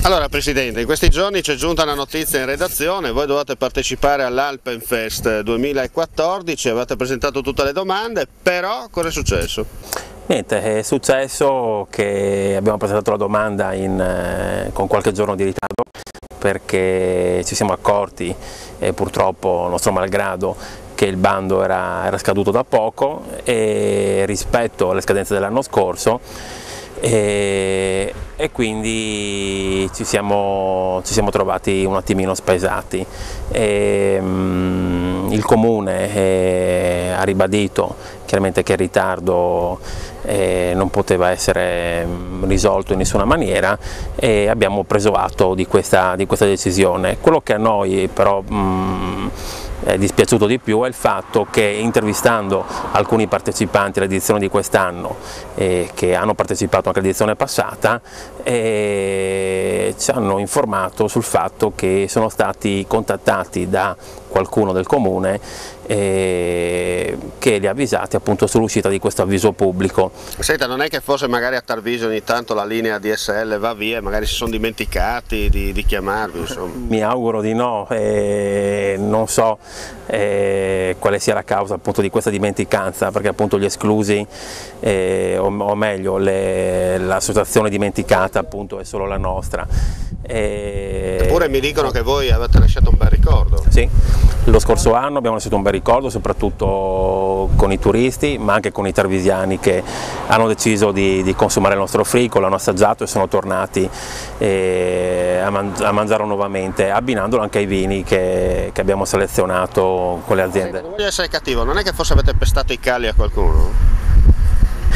Allora Presidente, in questi giorni ci è giunta una notizia in redazione, voi dovete partecipare all'Alpenfest 2014, avete presentato tutte le domande, però cosa è successo? Niente, è successo che abbiamo presentato la domanda con qualche giorno di ritardo perché ci siamo accorti, purtroppo nostro malgrado, che il bando era scaduto da poco e rispetto alle scadenze dell'anno scorso e quindi ci siamo trovati un attimino spesati. Il Comune ha ribadito chiaramente che il ritardo non poteva essere risolto in nessuna maniera e abbiamo preso atto di questa decisione. Quello che a noi però è dispiaciuto di più è il fatto che, intervistando alcuni partecipanti all'edizione di quest'anno che hanno partecipato anche all'edizione passata, ci hanno informato sul fatto che sono stati contattati da qualcuno del Comune che li ha avvisati appunto sull'uscita di questo avviso pubblico. Senta, non è che forse magari a Tarvisio ogni tanto la linea DSL va via e magari si sono dimenticati di chiamarvi? Insomma. Mi auguro di no, non so quale sia la causa appunto di questa dimenticanza, perché appunto gli esclusi, o meglio l'associazione dimenticata appunto è solo la nostra. Eppure mi dicono che voi avete lasciato un bel ricordo. Sì, lo scorso anno abbiamo lasciato un bel ricordo soprattutto con i turisti, ma anche con i tarvisiani che hanno deciso di consumare il nostro frico, l'hanno assaggiato e sono tornati a mangiarlo nuovamente, abbinandolo anche ai vini che abbiamo selezionato con le aziende. Non voglio essere cattivo, non è che forse avete pestato i calli a qualcuno?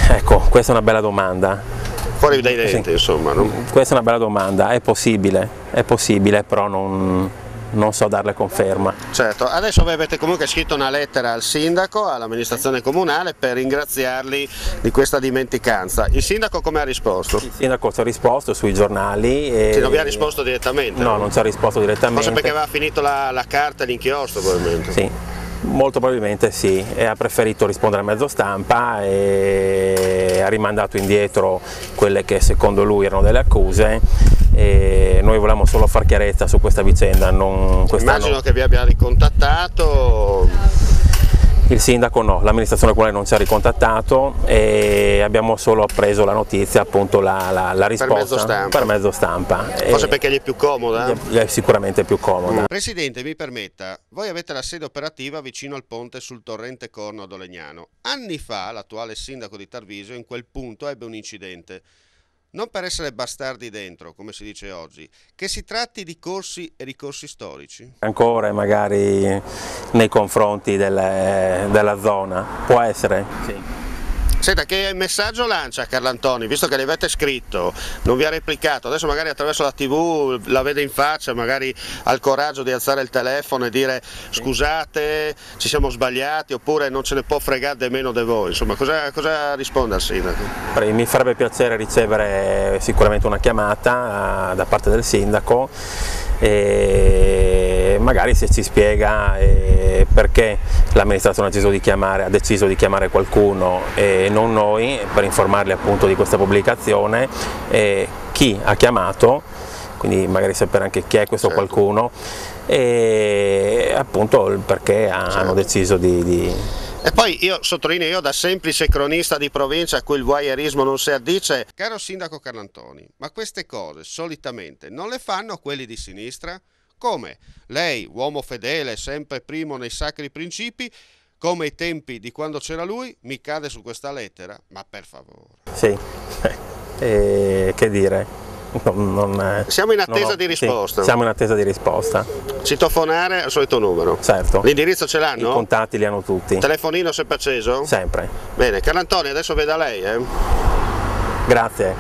Ecco, questa è una bella domanda. Fuori dai denti, sì. Insomma. No? Questa è una bella domanda, è possibile, però non so darle conferma. Certo, adesso voi avete comunque scritto una lettera al sindaco, all'amministrazione comunale per ringraziarli di questa dimenticanza. Il sindaco come ha risposto? Il sindaco ci ha risposto sui giornali. Sì, non vi ha risposto direttamente? No, non ci ha risposto direttamente. Forse perché aveva finito la carta e l'inchiostro probabilmente? Sì. Molto probabilmente sì, e ha preferito rispondere a mezzo stampa e ha rimandato indietro quelle che secondo lui erano delle accuse e noi volevamo solo far chiarezza su questa vicenda. Immagino che vi abbia ricontattato. Il sindaco no, l'amministrazione comunale non ci ha ricontattato e abbiamo solo appreso la notizia, appunto la risposta per mezzo stampa. Forse perché gli è più comoda? Gli è sicuramente più comoda. Presidente, mi permetta, voi avete la sede operativa vicino al ponte sul torrente Corno ad Olegnano. Anni fa l'attuale sindaco di Tarvisio in quel punto ebbe un incidente. Non per essere bastardi dentro, come si dice oggi, che si tratti di corsi e ricorsi storici? Ancora magari nei confronti della zona, può essere? Sì. Senta, che messaggio lancia Carlantoni, visto che le avete scritto, non vi ha replicato, adesso magari attraverso la TV la vede in faccia, magari ha il coraggio di alzare il telefono e dire scusate, ci siamo sbagliati, oppure non ce ne può fregare nemmeno di voi, insomma cosa risponde al sindaco? Mi farebbe piacere ricevere sicuramente una chiamata da parte del sindaco e magari se ci spiega perché l'amministrazione ha deciso di chiamare qualcuno e non noi per informarli appunto di questa pubblicazione, chi ha chiamato, quindi magari sapere anche chi è questo qualcuno e appunto il perché hanno deciso di... E poi io sottolineo, da semplice cronista di provincia a cui il voyeurismo non si addice, caro sindaco Carlantoni, ma queste cose solitamente non le fanno quelli di sinistra? Come? Lei, uomo fedele, sempre primo nei sacri principi, come ai tempi di quando c'era lui, mi cade su questa lettera? Ma per favore. Sì, che dire? Siamo in attesa di risposta. Sì, siamo in attesa di risposta. Citofonare al solito numero. Certo. L'indirizzo ce l'hanno? I contatti li hanno tutti. Telefonino sempre acceso? Sempre. Bene, Carlantoni, adesso veda lei. Grazie.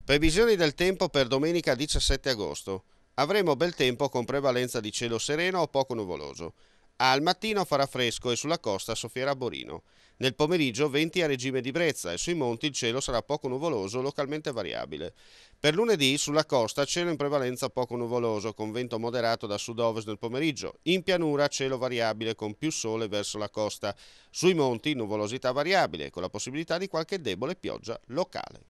Previsioni del tempo per domenica 17 agosto. Avremo bel tempo con prevalenza di cielo sereno o poco nuvoloso. Al mattino farà fresco e sulla costa soffierà Borino. Nel pomeriggio venti a regime di brezza e sui monti il cielo sarà poco nuvoloso, localmente variabile. Per lunedì sulla costa cielo in prevalenza poco nuvoloso, con vento moderato da sud-ovest nel pomeriggio. In pianura cielo variabile con più sole verso la costa. Sui monti nuvolosità variabile, con la possibilità di qualche debole pioggia locale.